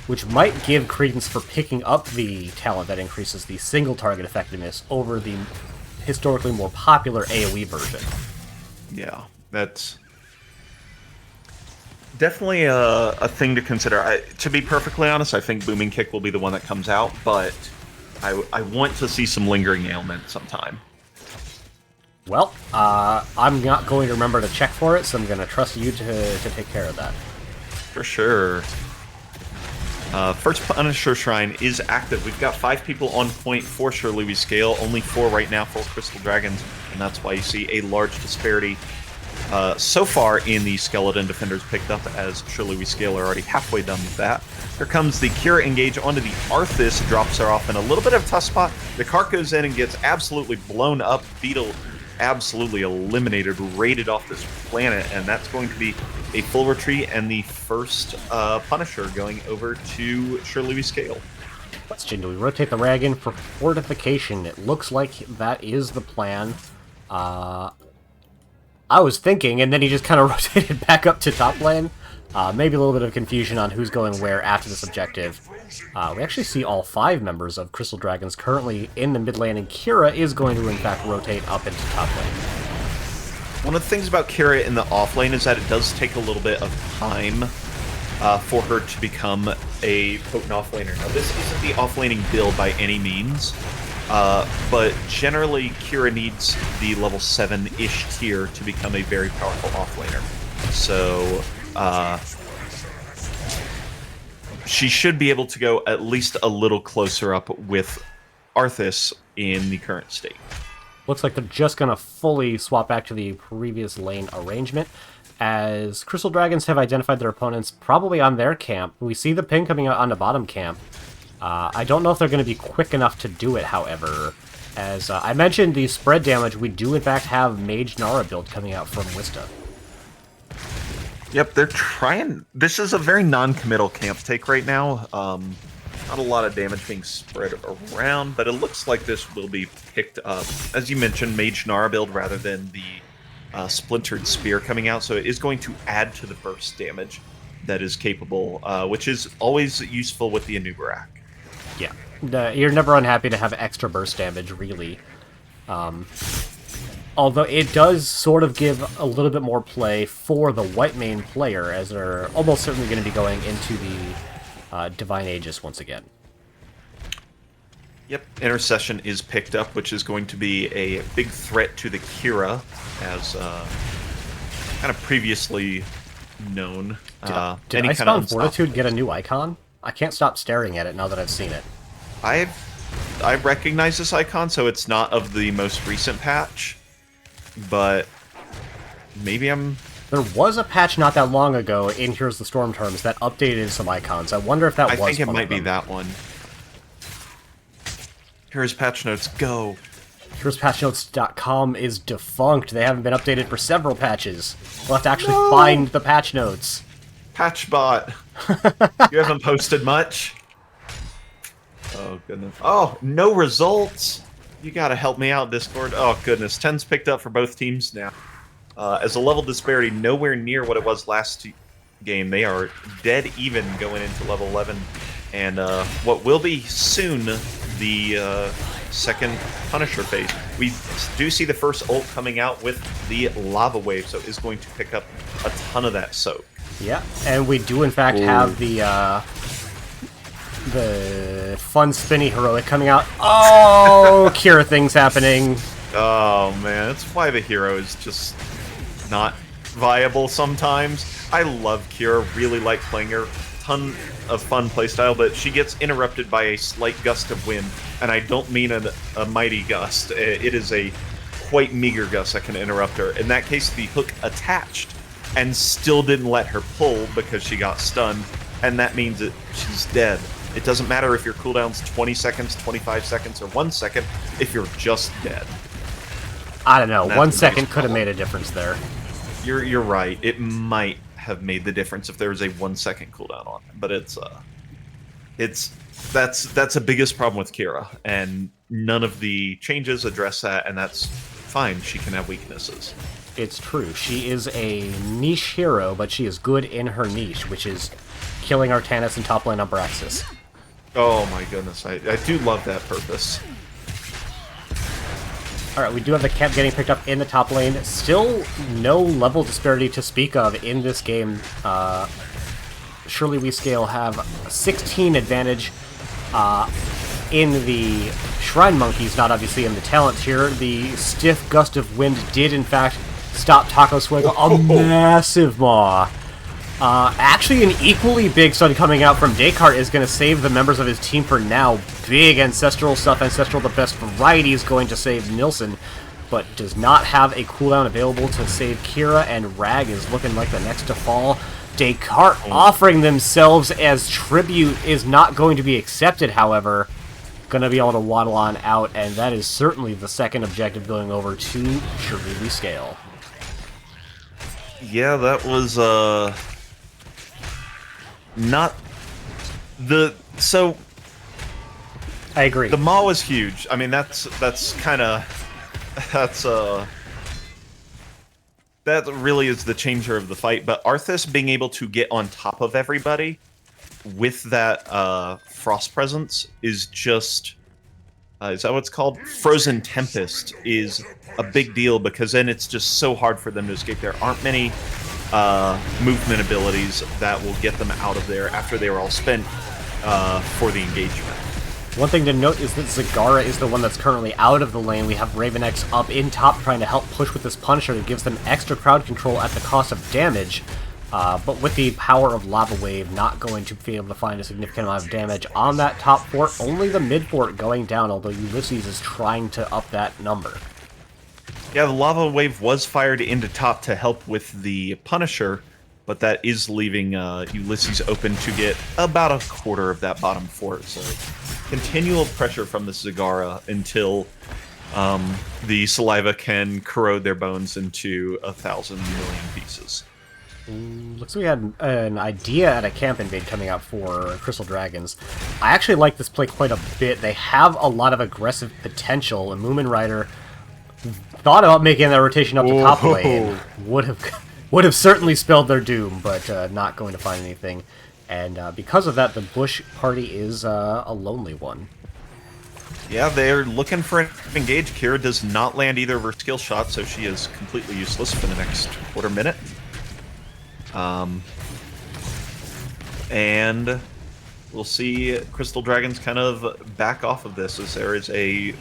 which might give credence for picking up the talent that increases the single target effectiveness over the historically more popular AoE version. Yeah, that's definitely a thing to consider. To be perfectly honest, I think Booming Kick will be the one that comes out, but I want to see some Lingering Ailment sometime. Well, I'm not going to remember to check for it, so I'm going to trust you to take care of that. For sure. First Punisher Shrine is active. We've got 5 people on point for Surely We Scale, only 4 right now for Crystal Dragons, and that's why you see a large disparity so far in the Skeleton Defenders picked up, as Surely We Scale are already halfway done with that. Here comes the Kira engage onto the Arthas, drops her off in a little bit of a tough spot. The cart goes in and gets absolutely blown up. Beetle absolutely eliminated, raided off this planet, and that's going to be a full retreat and the first Punisher going over to Surely We Scale. Question, do we rotate the Rag in for fortification? It looks like that is the plan. I was thinking, and then he just kind of rotated back up to top lane. Maybe a little bit of confusion on who's going where after this objective. We actually see all 5 members of Crystal Dragons currently in the mid lane, and Kira is going to, in fact, rotate up into top lane. One of the things about Kira in the off lane is that it does take a little bit of time for her to become a potent offlaner. Now, this isn't the offlaning build by any means, But generally, Kira needs the level 7-ish tier to become a very powerful offlaner. So, she should be able to go at least a little closer up with Arthas in the current state. Looks like they're just going to fully swap back to the previous lane arrangement, as Crystal Dragons have identified their opponents probably on their camp. We see the ping coming out on the bottom camp. I don't know if they're going to be quick enough to do it, however. As I mentioned, the spread damage, we do in fact have Mage Nara build coming out from Wista. Yep, they're trying. This is a very non-committal camp take right now. Not a lot of damage being spread around, but it looks like this will be picked up. As you mentioned, Mage Nara build rather than the Splintered Spear coming out, so it is going to add to the burst damage that is capable, which is always useful with the Anubarak. Yeah, you're never unhappy to have extra burst damage, really. Although it does sort of give a little bit more play for the white main player, as they're almost certainly going to be going into the Divine Aegis once again. Yep, Intercession is picked up, which is going to be a big threat to the Kira, as kind of previously known. Did Icebound Fortitude get a new icon? I can't stop staring at it now that I've seen it. I recognize this icon, so it's not of the most recent patch, but maybe I'm... There was a patch not that long ago in Here's the Storm terms that updated some icons. I wonder if that was I think it one might of be them. that one. Here's patch notes, go! Here'sPatchNotes.com is defunct. They haven't been updated for several patches. We'll have to actually find the patch notes. Patchbot! You haven't posted much? Oh, goodness. Oh, no results! You gotta help me out, Discord. Oh, goodness. 10's picked up for both teams now. As a level disparity nowhere near what it was last game. They are dead even going into level 11. And what will be soon the second Punisher phase. We do see the first ult coming out with the Lava Wave, so it is going to pick up a ton of that soak. Yeah, and we do in fact have the fun spinny heroic coming out. Oh, Kira things happening. Oh man, that's why the hero is just not viable sometimes. I love Kira, really like playing her. Ton of fun playstyle, but she gets interrupted by a slight gust of wind, and I don't mean a mighty gust. It is a quite meager gust that can interrupt her. In that case, the hook attached and still didn't let her pull because she got stunned, and that means that she's dead. It doesn't matter if your cooldown's 20 seconds, 25 seconds, or 1 second, if you're just dead. I don't know, 1 second could have made a difference there. You're right. It might have made the difference if there was a 1 second cooldown on it, but that's the biggest problem with Kira, and none of the changes address that, and that's fine. She can have weaknesses. It's true. She is a niche hero, but she is good in her niche, which is killing Artanis and top lane on Braxis. Oh my goodness, I do love that purpose. Alright, we do have the camp getting picked up in the top lane. Still no level disparity to speak of in this game. Surely We Scale have 16 advantage in the Shrine Monkeys, not obviously in the talent here. The stiff gust of wind did in fact stop Taco Swing. A massive maw. Actually, an equally big stun coming out from Descartes is going to save the members of his team for now. Big Ancestral stuff. Ancestral, the best variety, is going to save Nilsson, but does not have a cooldown available to save Kira, and Rag is looking like the next to fall. Descartes offering themselves as tribute is not going to be accepted, however. Going to be able to waddle on out, and that is certainly the second objective going over to Shirley Scale. Yeah, that was, not the... So... I agree. The maw was huge. I mean, that's kind of... That really is the changer of the fight, but Arthas being able to get on top of everybody with that Frost Presence is just... is that what it's called? Frozen Tempest is a big deal, because then it's just so hard for them to escape. There aren't many movement abilities that will get them out of there after they were all spent for the engagement. One thing to note is that Zagara is the one that's currently out of the lane. We have Raven X up in top trying to help push with this Punisher that gives them extra crowd control at the cost of damage. But with the power of Lava Wave, not going to be able to find a significant amount of damage on that top fort. Only the mid fort going down, although Ulysses is trying to up that number. Yeah, the Lava Wave was fired into top to help with the Punisher, but that is leaving Ulysses open to get about a quarter of that bottom fort. So continual pressure from the Zagara until the Saliva can corrode their bones into 1,000 million pieces. Looks like we had an idea at a camp invade coming out for Crystal Dragons. I actually like this play quite a bit. They have a lot of aggressive potential, and Moomin Rider thought about making that rotation up the top lane. Would have certainly spelled their doom, but not going to find anything. And because of that, the Bush party is a lonely one. Yeah, they're looking for an engage. Kira does not land either of her skill shots, so she is completely useless for the next quarter minute. And we'll see Crystal Dragons kind of back off of this as there is a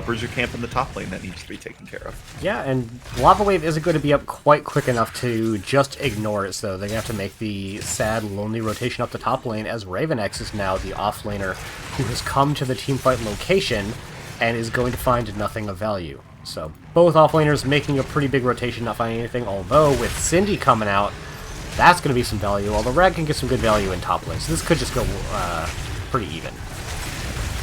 Bruiser camp in the top lane that needs to be taken care of. Yeah, and Lava Wave isn't going to be up quite quick enough to just ignore it, so they're going to have to make the sad, lonely rotation up the top lane, as Raven X is now the offlaner who has come to the teamfight location and is going to find nothing of value. So both offlaners making a pretty big rotation, not finding anything, although with Cindy coming out, that's going to be some value, although Rag can get some good value in top lane, so this could just go pretty even.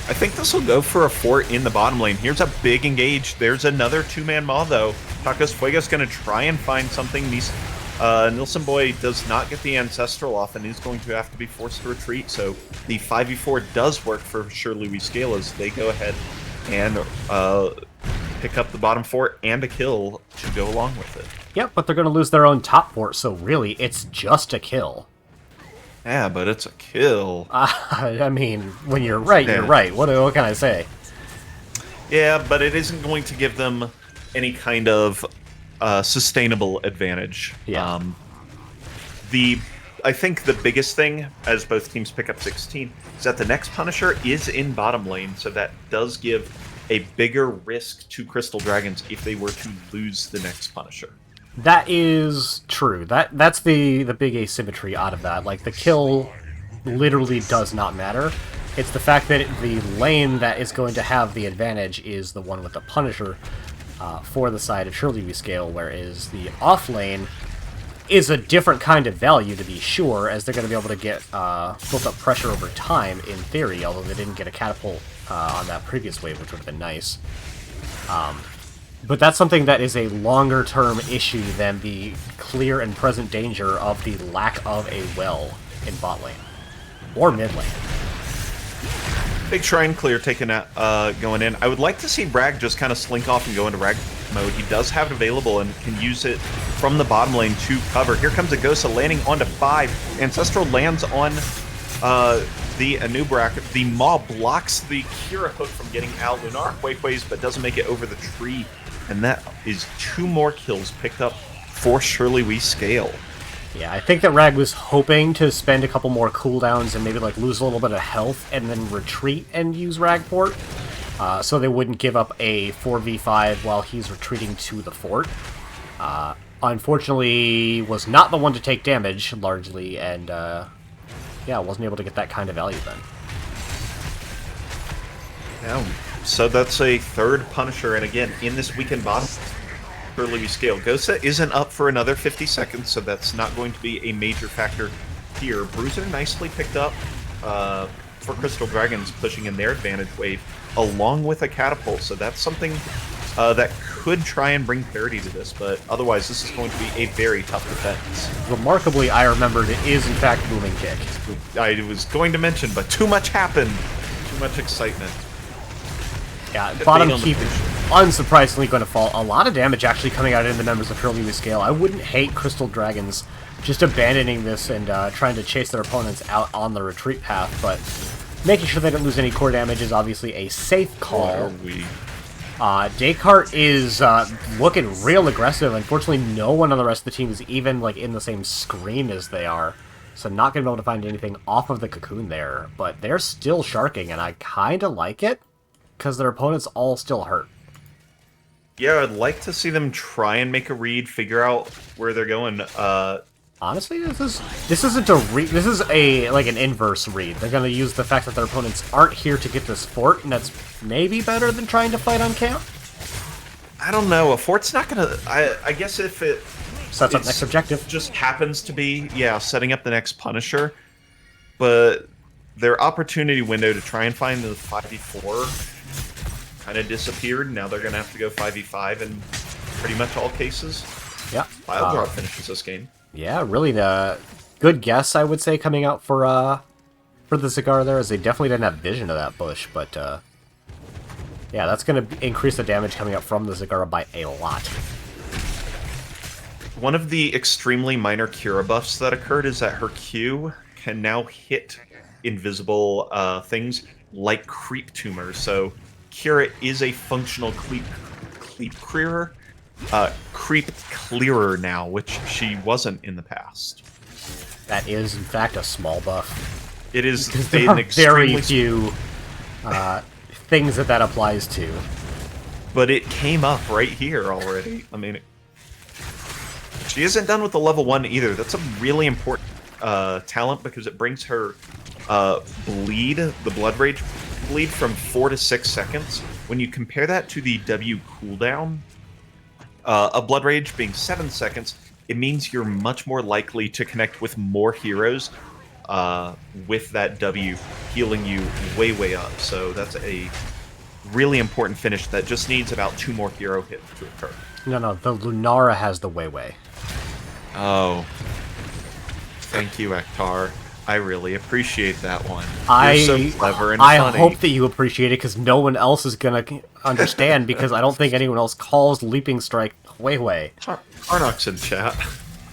I think this will go for a fort in the bottom lane. Here's a big engage. There's another two-man maw, though. Tacos Fuego's going to try and find something. Nilsson Boy does not get the Ancestral off and is going to have to be forced to retreat, so the 5v4 does work for Surely We Scale as they go ahead and pick up the bottom fort and a kill to go along with it. Yep, but they're going to lose their own top fort, so really, it's just a kill. Yeah, but it's a kill. I mean, when you're right, you're right. What can I say? Yeah, but it isn't going to give them any kind of sustainable advantage. Yeah. I think the biggest thing, as both teams pick up 16, is that the next Punisher is in bottom lane, so that does give a bigger risk to Crystal Dragons if they were to lose the next Punisher. That is true. That's the big asymmetry out of that. Like, the kill literally does not matter. It's the fact that the lane that is going to have the advantage is the one with the Punisher for the side of Surely We Scale, whereas the off lane is a different kind of value, to be sure, as they're going to be able to get built up pressure over time, in theory, although they didn't get a catapult on that previous wave, which would have been nice. But that's something that is a longer-term issue than the clear and present danger of the lack of a well in bot lane. Or mid lane. Big Shrine clear taken out, going in. I would like to see Bragg just kind of slink off and go into Rag mode. He does have it available and can use it from the bottom lane to cover. Here comes Agosa landing onto 5. Ancestral lands on the Anubrak. The Maw blocks the Kira hook from getting out. Lunar Quakeways, but doesn't make it over the tree. And that is 2 more kills picked up for Surely We Scale. Yeah, I think that Rag was hoping to spend a couple more cooldowns and maybe like lose a little bit of health and then retreat and use Ragport, so they wouldn't give up a 4v5 while he's retreating to the fort. Unfortunately, was not the one to take damage, largely, and yeah, wasn't able to get that kind of value then. Yeah, so that's a third Punisher, and again, in this weekend bottom, Surely We Scale. Gosa isn't up for another 50 seconds, so that's not going to be a major factor here. Bruiser nicely picked up for Crystal Dragons, pushing in their advantage wave, along with a catapult, so that's something that could try and bring parity to this, but otherwise this is going to be a very tough defense. Remarkably, I remembered it is in fact Booming Kick. I was going to mention, but too much happened. Too much excitement. Yeah, bottom keep unsurprisingly going to fall. A lot of damage actually coming out in the members of Surely We Scale. I wouldn't hate Crystal Dragons just abandoning this and trying to chase their opponents out on the retreat path, but making sure they don't lose any core damage is obviously a safe call. Descartes is looking real aggressive. Unfortunately, no one on the rest of the team is even like in the same screen as they are. So not going to be able to find anything off of the cocoon there, but they're still sharking, and I kind of like it, because their opponents all still hurt. Yeah, I'd like to see them try and make a read, figure out where they're going. Honestly, this isn't a read. This is a like an inverse read. They're going to use the fact that their opponents aren't here to get this fort, and that's maybe better than trying to fight on camp. I don't know. A fort's not gonna. I guess if it Sets up next objective. just happens to be, yeah, setting up the next Punisher, but their opportunity window to try and find the 5v4 kind of disappeared. Now they're gonna have to go 5v5 in pretty much all cases. Yeah. Pile drop finishes this game. Yeah, really the good guess, I would say, coming out for the Cigar there, is they definitely didn't have vision of that bush, but yeah, that's going to increase the damage coming up from the Cigar by a lot. One of the extremely minor Kira buffs that occurred is that her Q can now hit invisible things like creep tumors. So Kira is a functional creep clearer. Creep clearer now, which she wasn't in the past. That is, in fact, a small buff. It is There are very few things that applies to. But it came up right here already. I mean, she isn't done with the level 1 either. That's a really important talent because it brings her bleed, the Blood Rage bleed, from 4 to 6 seconds. When you compare that to the W cooldown, a Blood Rage being 7 seconds, it means you're much more likely to connect with more heroes with that W healing you way up. So that's a really important finish that just needs about 2 more hero hits to occur. No, the Lunara has the Weiwei. Oh. Thank you, Ektar. I really appreciate that one. You're so clever and I funny. hope that you appreciate it, because no one else is going to understand, because I don't think anyone else calls Leaping Strike Weiwei. Arnock's in chat.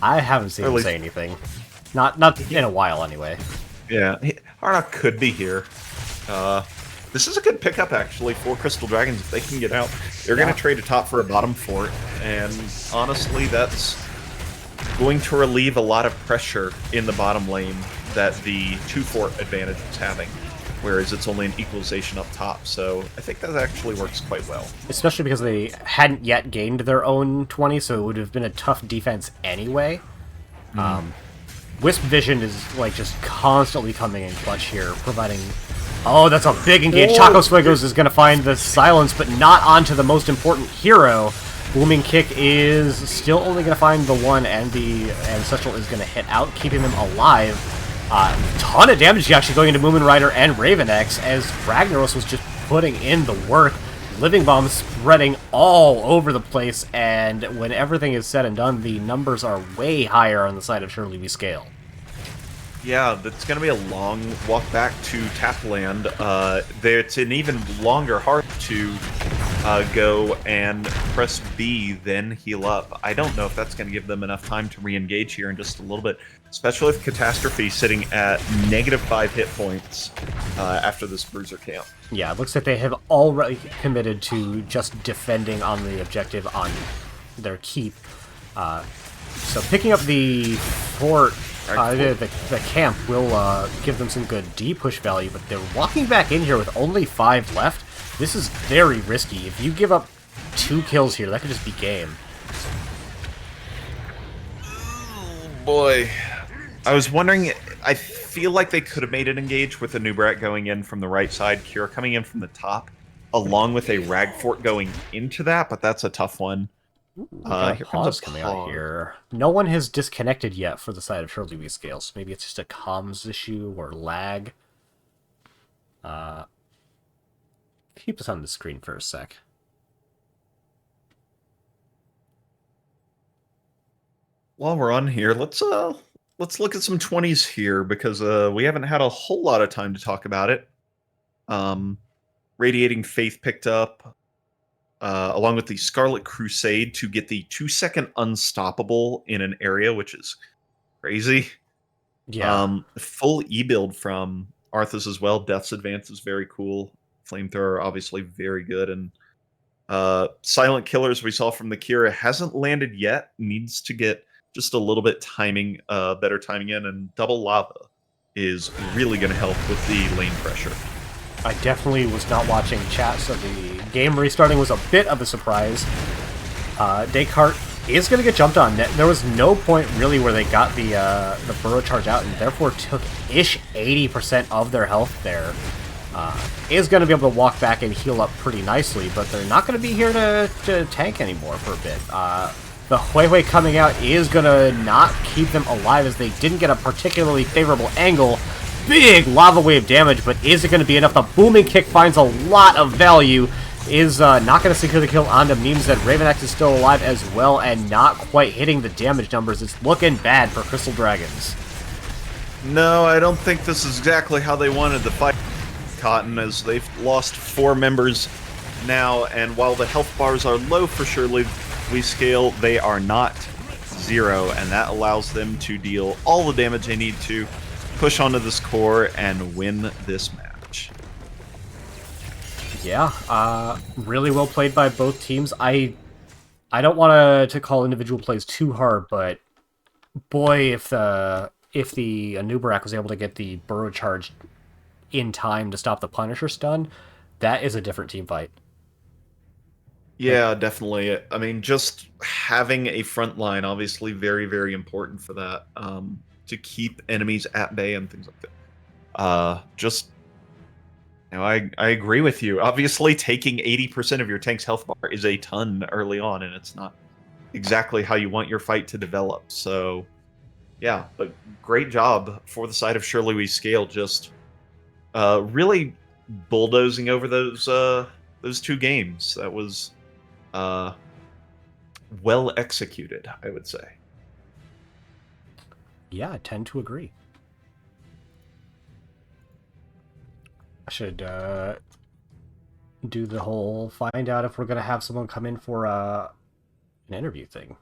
I haven't seen him say anything. Not in a while, anyway. Yeah, Arnock could be here. This is a good pickup, actually, for Crystal Dragons. If they can get out, they're going to trade a top for a bottom fort, and honestly, that's going to relieve a lot of pressure in the bottom lane that the 2-fort advantage is having, whereas it's only an equalization up top, so I think that actually works quite well. Especially because they hadn't yet gained their own 20, so it would have been a tough defense anyway. Wisp Vision is like just constantly coming in clutch here, providing... Oh, that's a big engage. Chaco Fuegos is going to find the silence, but not onto the most important hero. Booming Kick is still only going to find the one, and the Ancestral is going to hit out, keeping them alive. Ton of damage actually going into Moomin Rider and Raven X, as Ragnaros was just putting in the work. Living Bombs spreading all over the place, and when everything is said and done, the numbers are way higher on the side of Surely We Scale. Yeah, that's going to be a long walk back to Tapland. It's an even longer hard to go and press B, then heal up. I don't know if that's going to give them enough time to re-engage here in just a little bit, especially with Catastrophe sitting at -5 hit points after this Bruiser camp. Yeah, it looks like they have already committed to just defending on the objective on their keep. So picking up the fort, the camp will give them some good D-push value, but they're walking back in here with only 5 left. This is very risky. If you give up 2 kills here, that could just be game. Oh boy. I was wondering, I feel like they could have made it engage with a Nubrat going in from the right side, Kira coming in from the top, along with a Rag Fort going into that, but that's a tough one. Here comes a coming out here. No one has disconnected yet for the side of Surely We Scale, so maybe it's just a comms issue or lag. Keep this on the screen for a sec. While we're on here, let's look at some 20s here, because we haven't had a whole lot of time to talk about it. Radiating Faith picked up, along with the Scarlet Crusade, to get the 2-second Unstoppable in an area, which is crazy. Yeah. Full E-build from Arthas as well. Death's Advance is very cool. Flamethrower, obviously very good. And Silent Killers we saw from the Kira hasn't landed yet. Needs to get just a little bit better timing in, and double lava is really going to help with the lane pressure. I definitely was not watching chat, so the game restarting was a bit of a surprise. Descartes is going to get jumped on. There was no point really where they got the burrow charge out, and therefore took ish 80% of their health there. Is going to be able to walk back and heal up pretty nicely, but they're not going to be here to tank anymore for a bit. The Hui coming out is going to not keep them alive, as they didn't get a particularly favorable angle. Big lava wave damage, but is it going to be enough? The booming kick finds a lot of value. Is not going to secure the kill onto Memes, that Ravenax is still alive as well, and not quite hitting the damage numbers. It's looking bad for Crystal Dragons. No, I don't think this is exactly how they wanted to fight Cotton, as they've lost 4 members now, and while the health bars are low for Surely We Scale, they are not 0, and that allows them to deal all the damage they need to push onto this core and win this match. Yeah, really well played by both teams. I don't want to call individual plays too hard, but boy, if the Anubarak was able to get the burrow charge in time to stop the Punisher stun, that is a different team fight. Yeah, definitely. I mean, just having a front line, obviously very, very important for that, to keep enemies at bay and things like that. I agree with you. Obviously, taking 80% of your tank's health bar is a ton early on, and it's not exactly how you want your fight to develop. So, yeah, but great job for the side of Surely We Scale, just really bulldozing over those 2 games. That was well executed, I would say. Yeah, I tend to agree. I should do the whole find out if we're going to have someone come in for an interview thing.